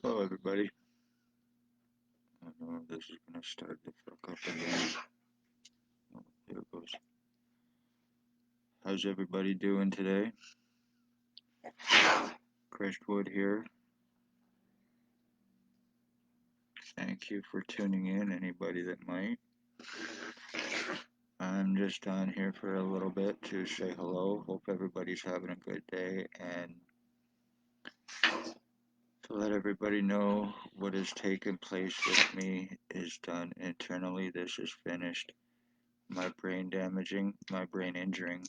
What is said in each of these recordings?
Hello, everybody. I know this is gonna start to fuck up again. Oh, here it goes. How's everybody doing today? Crestwood here. Thank you for tuning in, anybody that might. I'm just on here for a little bit to say hello. Hope everybody's having a good day and to let everybody know what has taken place with me is done internally. This is finished. My brain damaging, my brain injuring,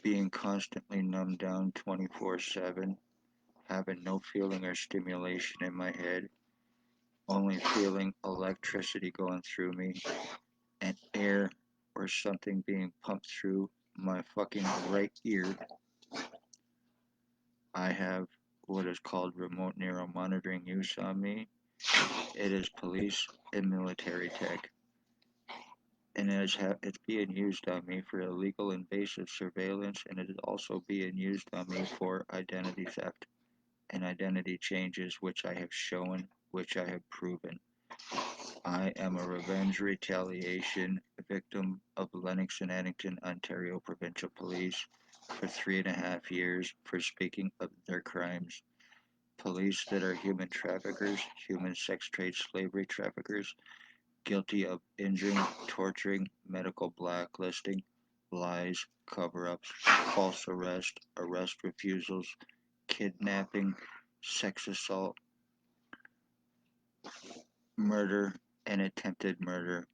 being constantly numbed down 24/7, having no feeling or stimulation in my head, only feeling electricity going through me and air or something being pumped through my fucking right ear. I have what is called remote neuro monitoring use on me. It is police and military tech, and it's being used on me for illegal invasive surveillance, and it is also being used on me for identity theft and identity changes, which I have shown, which I have proven. I am a revenge retaliation victim of Lennox and Addington, Ontario Provincial Police for 3.5 years for speaking of their crimes. Police that are human traffickers, human sex trade slavery traffickers, guilty of injuring, torturing, medical blacklisting, lies, cover ups, false arrest, arrest refusals, kidnapping, sex assault, murder, and attempted murder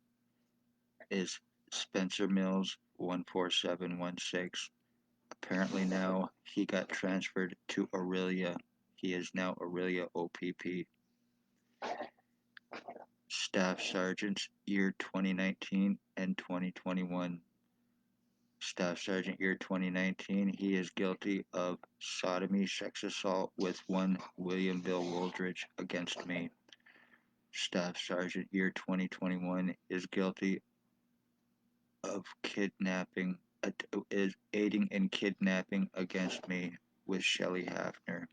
is Spencer Mills 14716. Apparently now he got transferred to Aurelia. He is now Aurelia O.P.P. Staff Sergeants year 2019 and 2021. Staff Sergeant year 2019, he is guilty of sodomy, sex assault with one William Bill Wooldridge against me. Staff Sergeant year 2021 is guilty of kidnapping, is aiding in kidnapping against me with Shelley Hafner.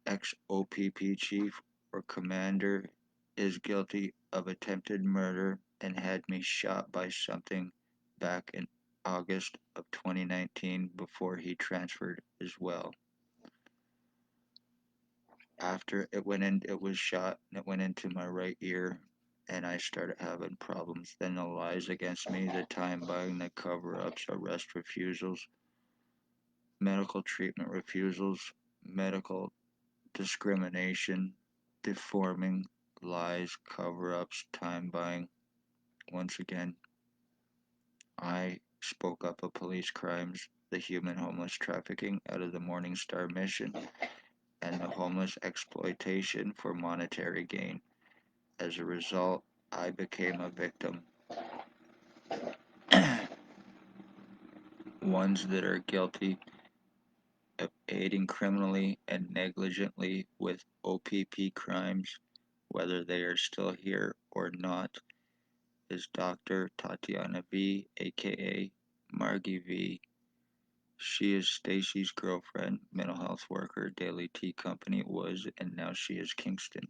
Ex-O.P.P chief or commander is guilty of attempted murder and had me shot by something back in August of 2019 before he transferred as well. After it went in, it was shot and it went into my right ear and I started having problems. Then the lies against me, the time buying, the cover ups, arrest refusals, medical treatment refusals, medical discrimination, deforming, lies, cover ups, time buying. Once again, I spoke up of police crimes, the human homeless trafficking out of the Morning Star mission, and the homeless exploitation for monetary gain. As a result, I became a victim. Ones that are guilty of aiding criminally and negligently with O.P.P crimes, whether they are still here or not, is Dr. Tatiana V, aka Margie V. She is Stacy's girlfriend, mental health worker, Daily Tea Company was, and now she is Kingston.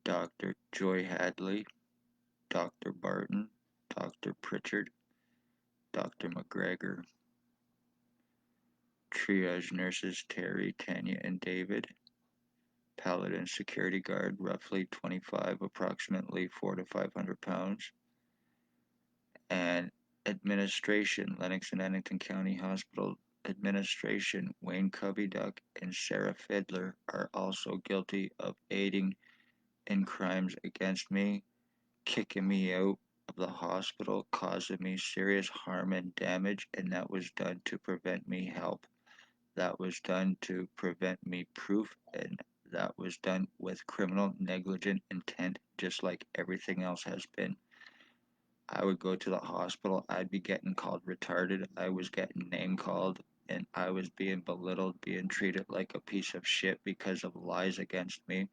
Dr. Joy Hadley, Dr. Barton, Dr. Pritchard, Dr. McGregor, triage nurses Terry, Tanya, and David, Paladin security guard, roughly 25, approximately 4 to 500 pounds, and administration, Lennox and Addington County Hospital administration, Wayne Coveyduck and Sarah Fiddler are also guilty of aiding in crimes against me, kicking me out of the hospital, causing me serious harm and damage, and that was done to prevent me help. That was done to prevent me proof, and that was done with criminal negligent intent, just like everything else has been. I would go to the hospital, I'd be getting called retarded, I was getting name called, and I was being belittled, being treated like a piece of shit because of lies against me,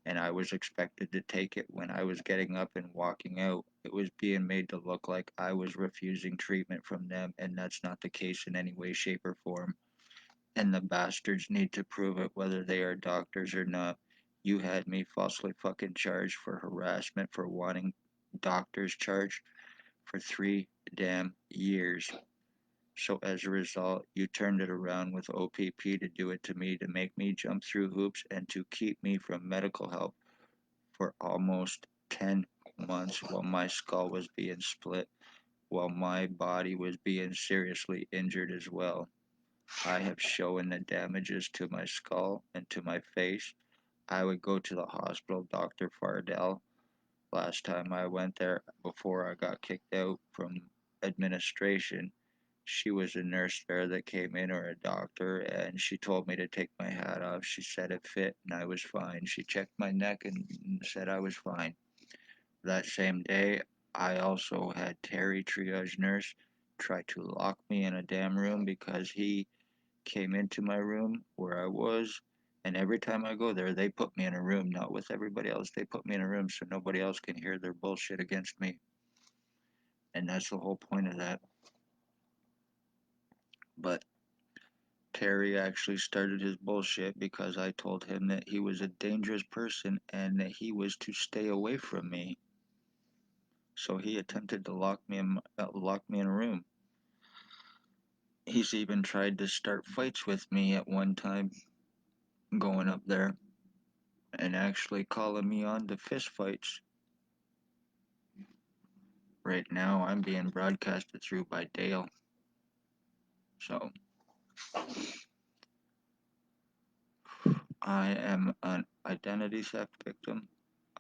and I was expected to take it when I was getting up and walking out. It was being made to look like I was refusing treatment from them, and that's not the case in any way, shape, or form. and the bastards need to prove it whether they are doctors or not. You had me falsely fucking charged for harassment for wanting doctors charged for 3 damn years. So as a result, you turned it around with O.P.P to do it to me, to make me jump through hoops and to keep me from medical help for almost 10 months while my skull was being split, while my body was being seriously injured as well. I have shown the damages to my skull and to my face. I would go to the hospital, Dr. Fardell. Last time I went there before I got kicked out from administration, she was a nurse there that came in, or a doctor, and she told me to take my hat off. She said it fit and I was fine. She checked my neck and said I was fine. That same day, I also had Terry, triage nurse, try to lock me in a damn room because he came into my room where I was. And every time I go there, they put me in a room, not with everybody else. They put me in a room so nobody else can hear their bullshit against me. And that's the whole point of that. But Terry actually started his bullshit because I told him that he was a dangerous person and that he was to stay away from me. So he attempted to lock me in a room. He's even tried to start fights with me at one time, going up there and actually calling me on to fist fights. Right now, I'm being broadcasted through by Dale. So I am an identity theft victim,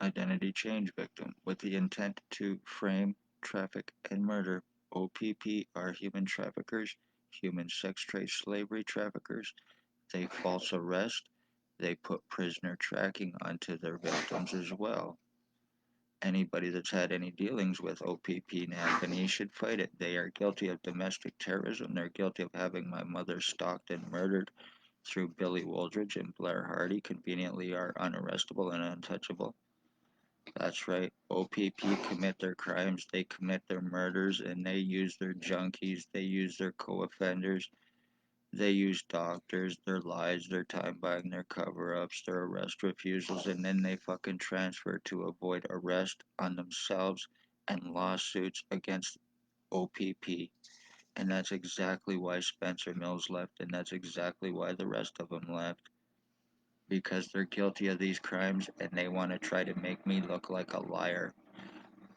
identity change victim, with the intent to frame, traffic, and murder. O.P.P are human traffickers, human sex trade slavery traffickers. They false arrest. They put prisoner tracking onto their victims as well. Anybody that's had any dealings with O.P.P and Anthony should fight it. They are guilty of domestic terrorism. They're guilty of having my mother stalked and murdered through Billy Wooldridge and Blair Hardy. Conveniently are unarrestable and untouchable. That's right. O.P.P commit their crimes. They commit their murders, and they use their junkies. They use their co-offenders. They use doctors, their lies, their time buying, their cover ups, their arrest refusals, and then they fucking transfer to avoid arrest on themselves and lawsuits against O.P.P. And that's exactly why Spencer Mills left, and that's exactly why the rest of them left. Because they're guilty of these crimes and they want to try to make me look like a liar.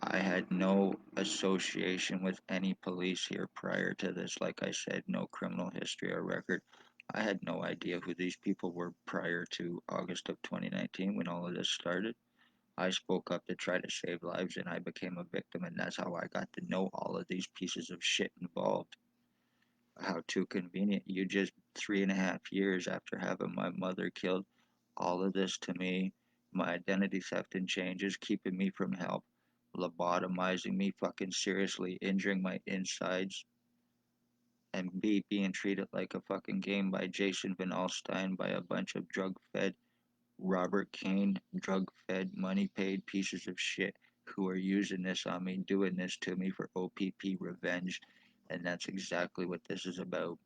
I had no association with any police here prior to this. Like I said, no criminal history or record. I had no idea who these people were prior to August of 2019 when all of this started. I spoke up to try to save lives and I became a victim, and that's how I got to know all of these pieces of shit involved. How too convenient. You just 3.5 years after having my mother killed, all of this to me, my identity theft and changes, keeping me from help, lobotomizing me, fucking seriously injuring my insides, and B, being treated like a fucking game by Jason Van Alstyne, by a bunch of drug fed, Robert Kane, drug fed, money paid pieces of shit who are using this on me, doing this to me for O.P.P revenge. And that's exactly what this is about.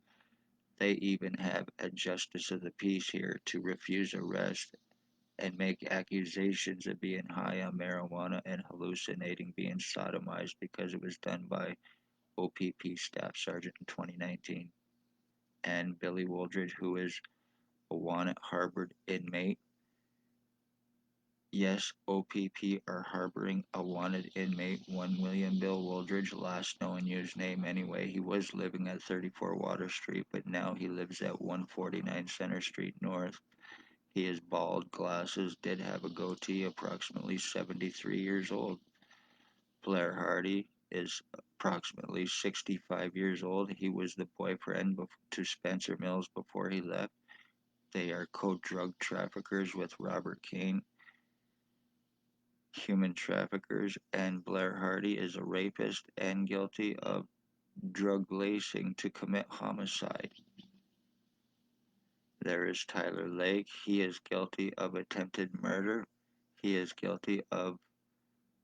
They even have a justice of the peace here to refuse arrest and make accusations of being high on marijuana and hallucinating, being sodomized because it was done by O.P.P Staff Sergeant in 2019. And Billy Wooldridge, who is a wanted Harvard inmate. Yes, O.P.P are harboring a wanted inmate, 1 William Bill Wooldridge, last known used name anyway. He was living at 34 Water Street, but now he lives at 149 Center Street North. He is bald, glasses, did have a goatee, approximately 73 years old. Blair Hardy is approximately 65 years old. He was the boyfriend to Spencer Mills before he left. They are co-drug traffickers with Robert Kane, human traffickers, and Blair Hardy is a rapist and guilty of drug lacing to commit homicide. There is Tyler Lake. He is guilty of attempted murder. He is guilty of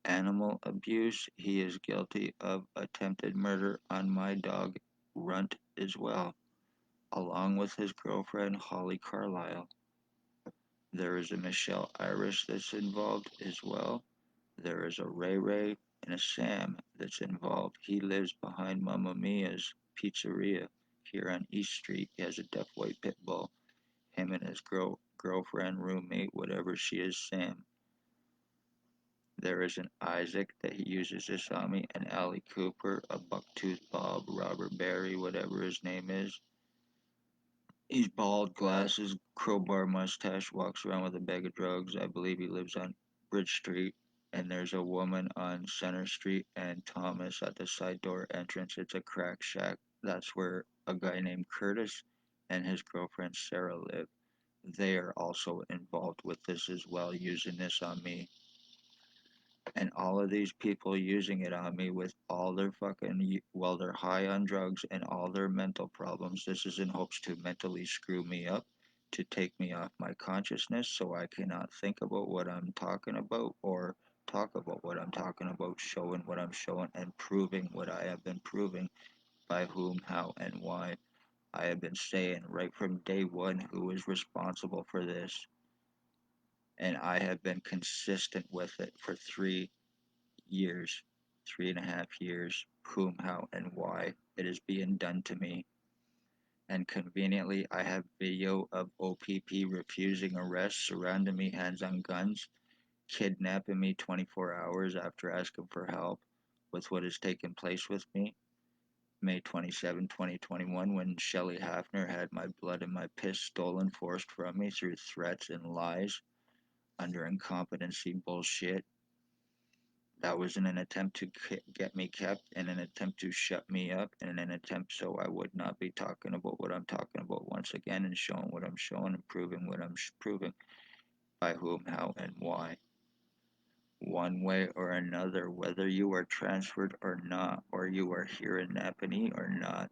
animal abuse. He is guilty of attempted murder on my dog, Runt, as well. along with his girlfriend Holly Carlisle. There is a Michelle Irish that's involved as well. There is a Ray Ray and a Sam that's involved. He lives behind Mamma Mia's pizzeria here on East Street. He has a deaf white pit bull. Him and his girlfriend, roommate, whatever she is, Sam. There is an Isaac that he uses this on me, an Allie Cooper, a Bucktooth Bob, Robert Barry, whatever his name is. He's bald, glasses, crowbar mustache, walks around with a bag of drugs. I believe he lives on Bridge Street. And there's a woman on Center Street and Thomas at the side door entrance. It's a crack shack. That's where a guy named Curtis and his girlfriend Sarah live. They are also involved with this as well, using this on me. And all of these people using it on me with all their fucking, well, they're high on drugs and all their mental problems. This is in hopes to mentally screw me up, to take me off my consciousness so I cannot think about what I'm talking about or talk about what I'm talking about, showing what I'm showing and proving what I have been proving, by whom, how, and why. I have been saying right from day one who is responsible for this, and I have been consistent with it for 3 years, 3.5 years, whom, how, and why it is being done to me. And conveniently, I have video of O.P.P refusing arrest, surrounding me, hands on guns, kidnapping me 24 hours after asking for help with what has taken place with me. May 27, 2021, when Shelley Hafner had my blood and my piss stolen, forced from me through threats and lies under incompetency bullshit. That was in an attempt to get me kept, in an attempt to shut me up, in an attempt so I would not be talking about what I'm talking about once again and showing what I'm showing and proving what I'm proving, by whom, how, and why. One way or another, whether you are transferred or not, or you are here in Napanee or not,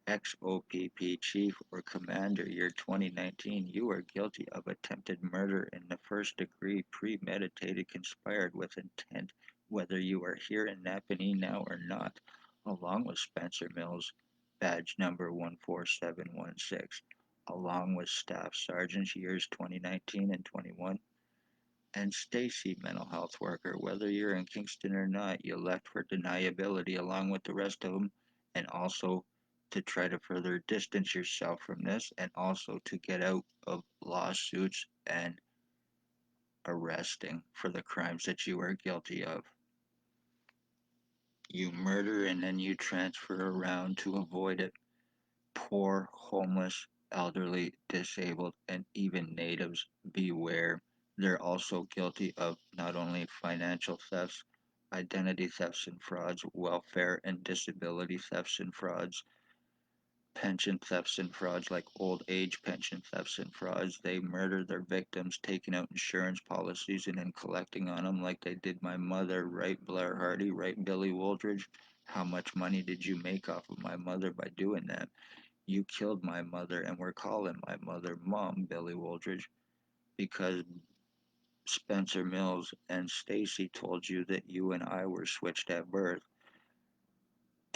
ex-O.P.P chief or commander, year 2019, you are guilty of attempted murder in the first degree, premeditated, conspired with intent, whether you are here in Napanee now or not, along with Spencer Mills, badge number 14716, along with Staff Sergeants, years 2019 and 21, and Stacy, mental health worker. Whether you're in Kingston or not, you left for deniability along with the rest of them, and also to try to further distance yourself from this, and also to get out of lawsuits and arresting for the crimes that you are guilty of. You murder and then you transfer around to avoid it. Poor, homeless, elderly, disabled, and even natives, beware. They're also guilty of not only financial thefts, identity thefts and frauds, welfare and disability thefts and frauds, pension thefts and frauds like old age pension thefts and frauds. They murder their victims, taking out insurance policies and then collecting on them like they did my mother, right, Blair Hardy, right, Billy Wooldridge? How much money did you make off of my mother by doing that? You killed my mother and we're calling my mother Mom, Billy Wooldridge, because Spencer Mills and Stacy told you that you and I were switched at birth.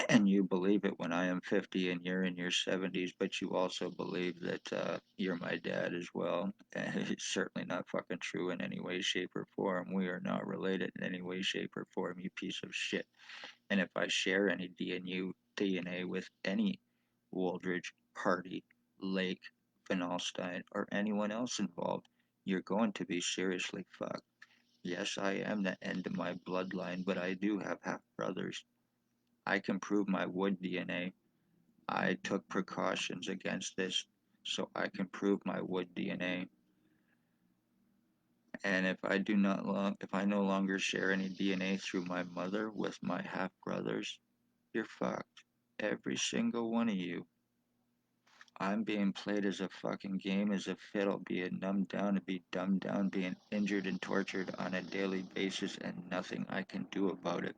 And you believe it when I am 50 and you're in your 70s, but you also believe that you're my dad as well. And it's certainly not fucking true in any way, shape, or form. We are not related in any way, shape, or form, you piece of shit. And if I share any DNA with any Wooldridge, Hardy, Lake, Van Alstyne, or anyone else involved, you're going to be seriously fucked. Yes, I am the end of my bloodline, but I do have half brothers. I can prove my wood DNA. I took precautions against this so I can prove my wood DNA. And if I no longer share any DNA through my mother with my half brothers, you're fucked. Every single one of you. I'm being played as a fucking game, as a fiddle, being numbed down to be dumbed down, being injured and tortured on a daily basis, and nothing I can do about it.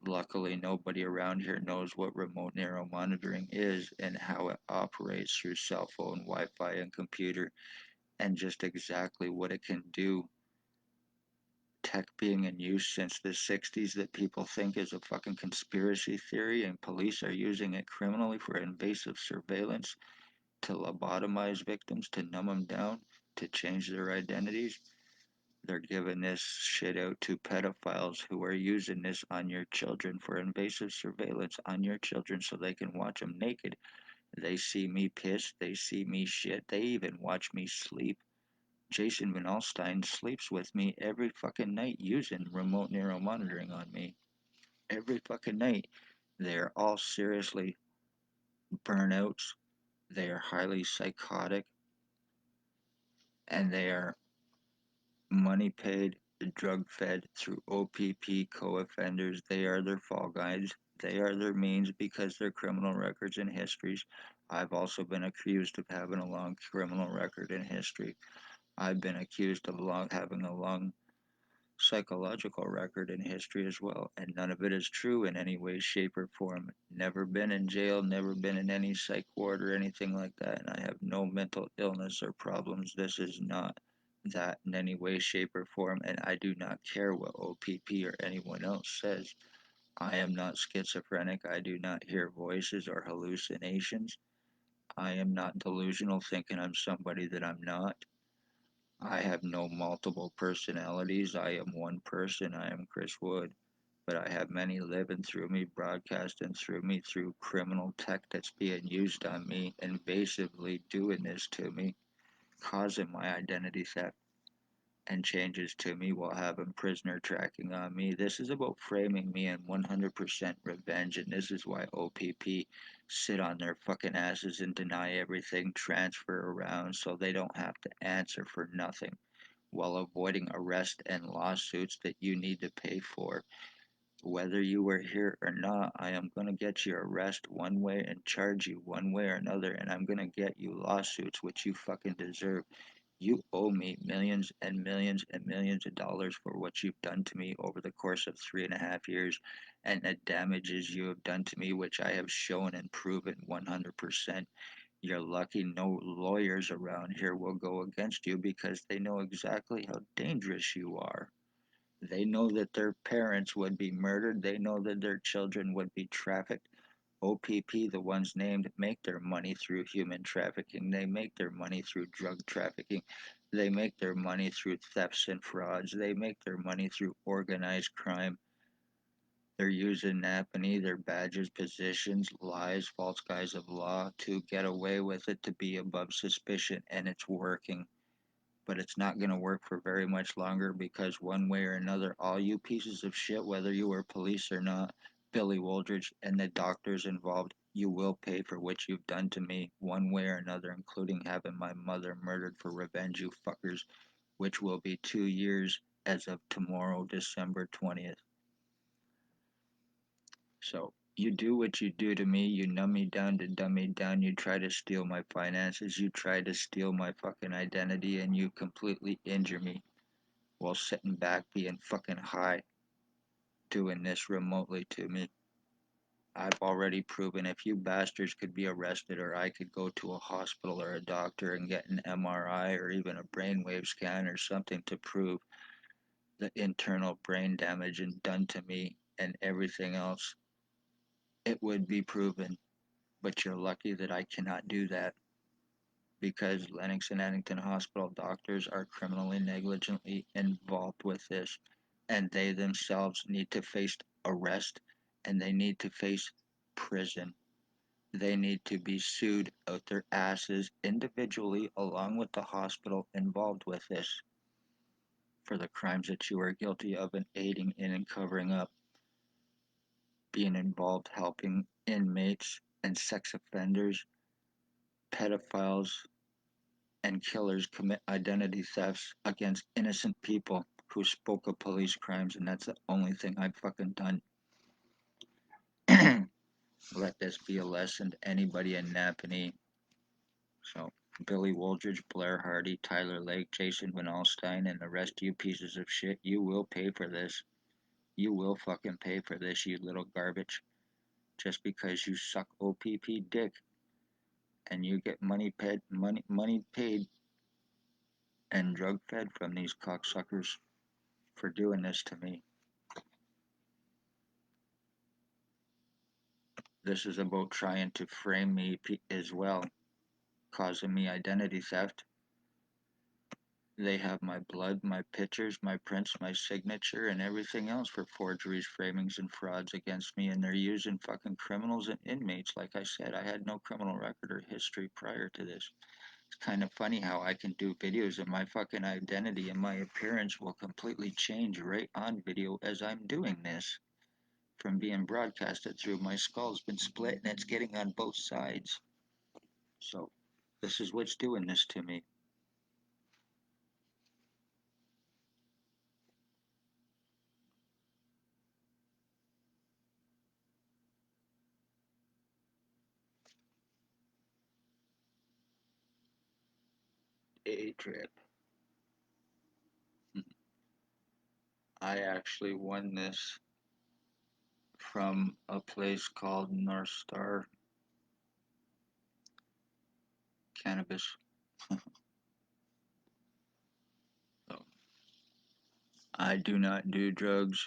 Luckily, nobody around here knows what remote neural monitoring is and how it operates through cell phone, Wi Fi, and computer, and just exactly what it can do tech being in use since the 60s that people think is a fucking conspiracy theory, and police are using it criminally for invasive surveillance to lobotomize victims, to numb them down, to change their identities. They're giving this shit out to pedophiles who are using this on your children for invasive surveillance on your children so they can watch them naked. They see me piss, they see me shit, they even watch me sleep. Jason Van Alstyne sleeps with me every fucking night using remote neuromonitoring on me. Every fucking night. They're all seriously burnouts. They are highly psychotic and they are money paid, drug fed through O.P.P co-offenders. They are their fall guys. They are their means because their criminal records and histories. I've also been accused of having a long criminal record and history. I've been accused of having a long psychological record in history as well, and none of it is true in any way, shape, or form. Never been in jail, never been in any psych ward or anything like that, and I have no mental illness or problems. This is not that in any way, shape, or form, and I do not care what O.P.P or anyone else says. I am not schizophrenic. I do not hear voices or hallucinations. I am not delusional thinking I'm somebody that I'm not. I have no multiple personalities. I am one person. I am Chris Wood. But I have many living through me, broadcasting through me, through criminal tech that's being used on me, invasively doing this to me, causing my identity theft and changes to me while having prisoner tracking on me. This is about framing me in 100% revenge, and this is why O.P.P sit on their fucking asses and deny everything, transfer around so they don't have to answer for nothing while avoiding arrest and lawsuits that you need to pay for. Whether you were here or not, I am going to get your arrest one way and charge you one way or another, and I'm going to get you lawsuits, which you fucking deserve. You owe me millions and millions and millions of dollars for what you've done to me over the course of 3.5 years and the damages you have done to me, which I have shown and proven 100%. You're lucky no lawyers around here will go against you because they know exactly how dangerous you are. They know that their parents would be murdered. They know that their children would be trafficked. O.P.P, the ones named, make their money through human trafficking. They make their money through drug trafficking. They make their money through thefts and frauds. They make their money through organized crime. They're using Napanee, their badges, positions, lies, false guise of law to get away with it, to be above suspicion, and it's working. But it's not going to work for very much longer because one way or another, all you pieces of shit, whether you were police or not, Billy Wooldridge and the doctors involved, you will pay for what you've done to me one way or another, including having my mother murdered for revenge, you fuckers, which will be 2 years as of tomorrow, December 20th. So you do what you do to me, you numb me down to dumb me down, you try to steal my finances, you try to steal my fucking identity, and you completely injure me while sitting back being fucking high doing this remotely to me. I've already proven if you bastards could be arrested or I could go to a hospital or a doctor and get an MRI or even a brainwave scan or something to prove the internal brain damage and done to me and everything else, it would be proven. But you're lucky that I cannot do that because Lennox and Addington Hospital doctors are criminally negligently involved with this, and they themselves need to face arrest and they need to face prison. They need to be sued out their asses individually along with the hospital involved with this for the crimes that you are guilty of and aiding in and covering up, being involved helping inmates and sex offenders, pedophiles, and killers commit identity thefts against innocent people who spoke of police crimes, and that's the only thing I've fucking done. Let this be a lesson to anybody in Napanee. So, Billy Wooldridge, Blair Hardy, Tyler Lake, Jason Van Alstyne, and the rest of you pieces of shit, you will pay for this. You will fucking pay for this, you little garbage. Just because you suck O.P.P dick and you get money paid and drug fed from these cocksuckers. for doing this to me. This is about trying to frame me as well, causing me identity theft. They have my blood, my pictures, my prints, my signature, and everything else for forgeries, framings, and frauds against me, and they're using fucking criminals and inmates. Like I said, I had no criminal record or history prior to this. It's kind of funny how I can do videos and my fucking identity and my appearance will completely change right on video as I'm doing this. From being broadcasted through, my skull's been split and it's getting on both sides. So, this is what's doing this to me. A trip. I actually won this from a place called North Star Cannabis. So, I do not do drugs.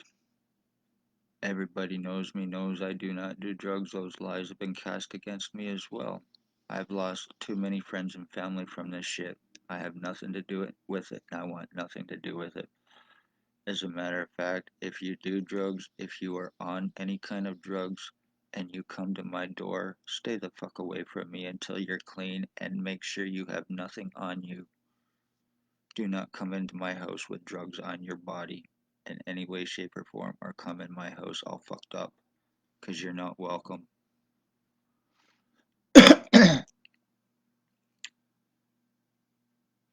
Everybody knows me, knows I do not do drugs. Those lies have been cast against me as well. I've lost too many friends and family from this shit. I have nothing to do with it, and I want nothing to do with it. As a matter of fact, if you do drugs, if you are on any kind of drugs, and you come to my door, stay the fuck away from me until you're clean and make sure you have nothing on you. Do not come into my house with drugs on your body in any way, shape, or form, or come in my house all fucked up, because you're not welcome.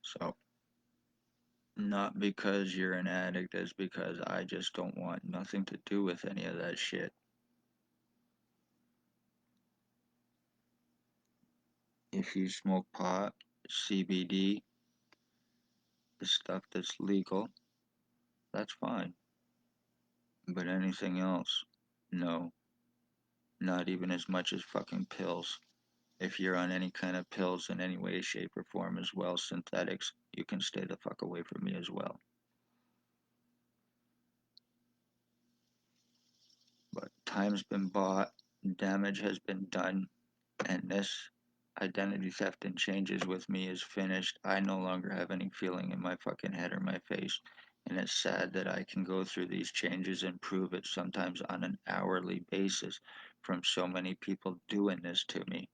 So, not because you're an addict, it's because I just don't want nothing to do with any of that shit. If you smoke pot, CBD, the stuff that's legal, that's fine. But anything else, no. Not even as much as fucking pills. If you're on any kind of pills in any way, shape, or form as well, synthetics, you can stay the fuck away from me as well. But time's been bought, damage has been done, and this identity theft and changes with me is finished. I no longer have any feeling in my fucking head or my face. And it's sad that I can go through these changes and prove it sometimes on an hourly basis from so many people doing this to me.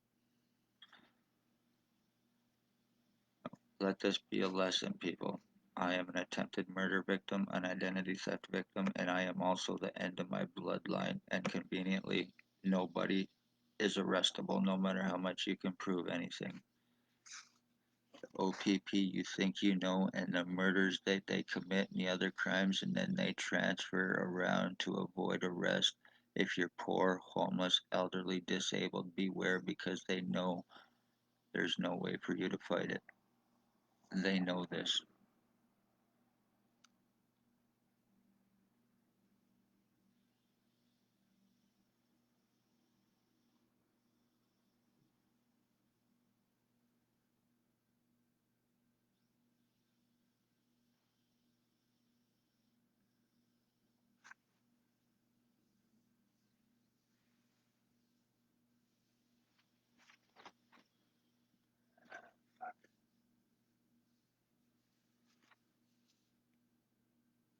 Let this be a lesson, people. I am an attempted murder victim, an identity theft victim, and I am also the end of my bloodline. And conveniently, nobody is arrestable no matter how much you can prove anything. O.P.P, you think you know, and the murders that they commit and the other crimes, and then they transfer around to avoid arrest. If you're poor, homeless, elderly, disabled, beware because they know there's no way for you to fight it. They know this.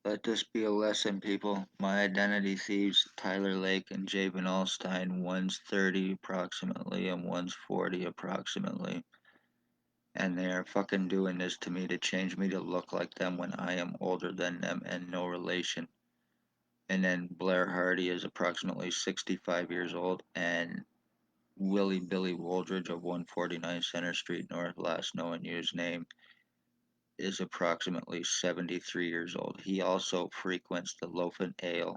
Let this be a lesson, people. My identity thieves, Tyler Lake and Javen Alstein, one's 30 approximately and one's 40 approximately. And they are fucking doing this to me to change me to look like them when I am older than them and no relation. And then Blair Hardy is approximately 65 years old, and Willie Billy Woldridge of 149 Center Street North, last known and used name, is approximately 73 years old. He also frequents the Loaf and Ale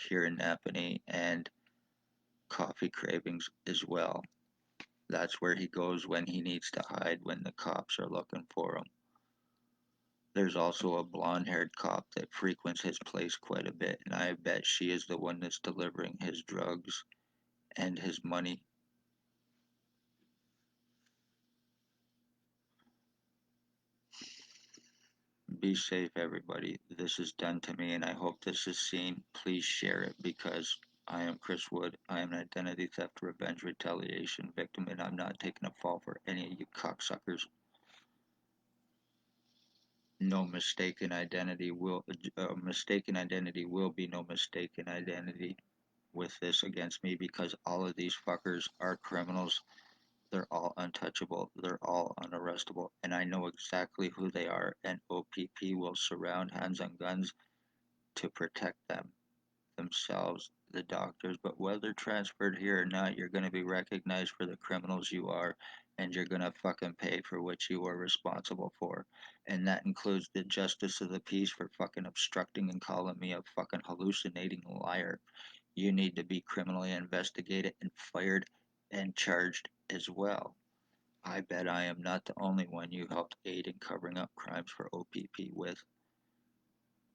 here in Napanee and Coffee Cravings as well. That's where he goes when he needs to hide when the cops are looking for him. There's also a blonde haired cop that frequents his place quite a bit, and I bet she is the one that's delivering his drugs and his money. Be safe, everybody. This is done to me, and I hope this is seen. Please share it because I am Chris Wood. I am an identity theft, revenge, retaliation victim, and I'm not taking a fall for any of you cocksuckers. No mistaken identity will mistaken identity will be no mistaken identity with this against me because all of these fuckers are criminals. They're all untouchable. They're all unarrestable, and I know exactly who they are. And O.P.P will surround hands on guns to protect them, themselves, the doctors. But whether transferred here or not, you're going to be recognized for the criminals you are, and you're going to fucking pay for what you are responsible for. And that includes the justice of the peace for fucking obstructing and calling me a fucking hallucinating liar. You need to be criminally investigated and fired and charged as well. I bet I am not the only one you helped aid in covering up crimes for O.P.P with.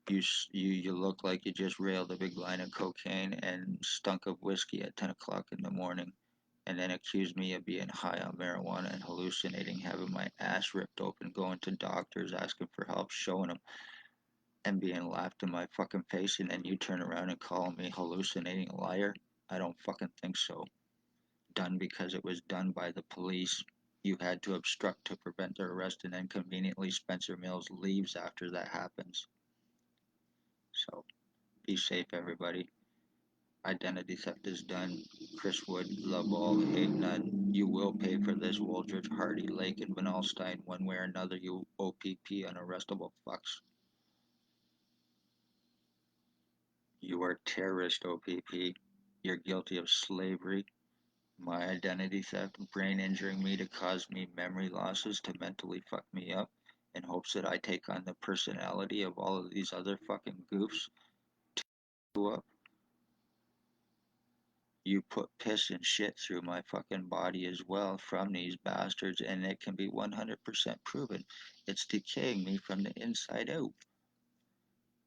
You look like you just railed a big line of cocaine and stunk of whiskey at 10 o'clock in the morning, and then accused me of being high on marijuana and hallucinating, having my ass ripped open, going to doctors, asking for help, showing them, and being laughed in my fucking face, and then you turn around and call me hallucinating liar? I don't fucking think so. Done because it was done by the police. You had to obstruct to prevent their arrest, and then conveniently Spencer Mills leaves after that happens. So be safe, everybody. Identity theft is done. Chris Wood, love all, hate none. You will pay for this, Woldridge, Hardy, Lake, and Van Alstyne, one way or another, you O.P.P. unarrestable fucks. You are terrorist, O.P.P. You're guilty of slavery, my identity theft, brain injuring me to cause me memory losses to mentally fuck me up in hopes that I take on the personality of all of these other fucking goofs to up. You put piss and shit through my fucking body as well from these bastards, and it can be 100% proven. It's decaying me from the inside out.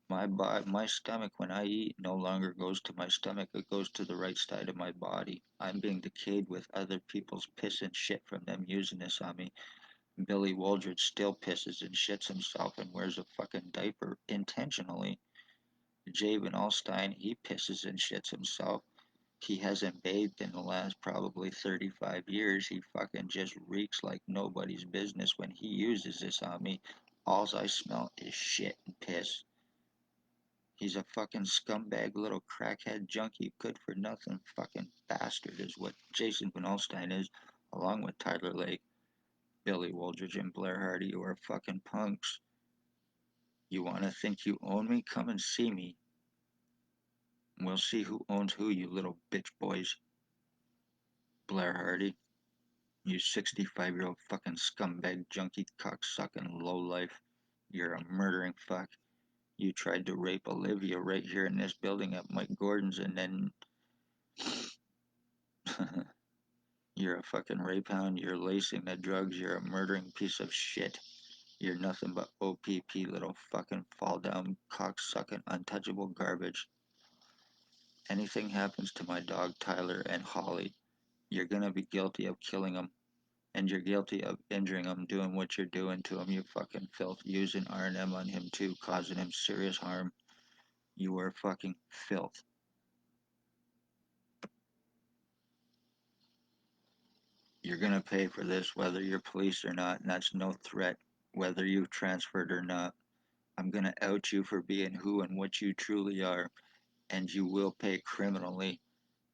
My stomach, when I eat, no longer goes to my stomach, it goes to the right side of my body. I'm being decayed with other people's piss and shit from them using this on me. Billy Waldridge still pisses and shits himself and wears a fucking diaper intentionally. Javen Alstein, he pisses and shits himself. He hasn't bathed in the last probably 35 years. He fucking just reeks like nobody's business when he uses this on me. Alls I smell is shit and piss. He's a fucking scumbag little crackhead junkie, good for nothing fucking bastard is what Jason Van Alstyne is, along with Tyler Lake, Billy Wooldridge, and Blair Hardy, who are fucking punks. You wanna think you own me? Come and see me. We'll see who owns who, you little bitch boys. Blair Hardy, you 65-year-old fucking scumbag junkie cocksucking lowlife. You're a murdering fuck. You tried to rape Olivia right here in this building at Mike Gordon's, and then you're a fucking rape hound. You're lacing the drugs. You're a murdering piece of shit. You're nothing but O.P.P. little fucking fall down cocksucking untouchable garbage. Anything happens to my dog Tyler and Holly, you're gonna be guilty of killing them, and you're guilty of injuring them, doing what you're doing to him, you fucking filth, using R&M on him too, causing him serious harm. You are fucking filth. You're gonna pay for this whether you're police or not, and that's no threat, whether you've transferred or not. I'm gonna out you for being who and what you truly are, and you will pay criminally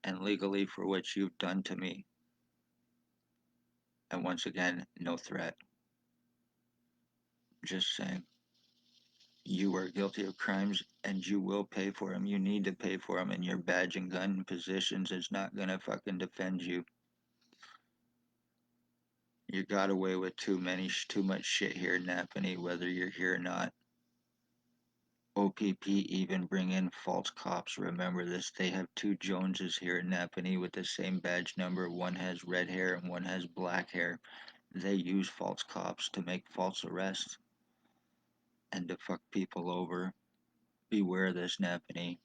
and legally for what you've done to me. And once again, no threat. Just saying. You are guilty of crimes and you will pay for them. You need to pay for them, and your badge and gun positions is not gonna fucking defend you. You got away with too much shit here in Napanee, whether you're here or not. O.P.P. even bring in false cops. Remember this. They have two Joneses here in Napanee with the same badge number. One has red hair and one has black hair. They use false cops to make false arrests and to fuck people over. Beware this, Napanee.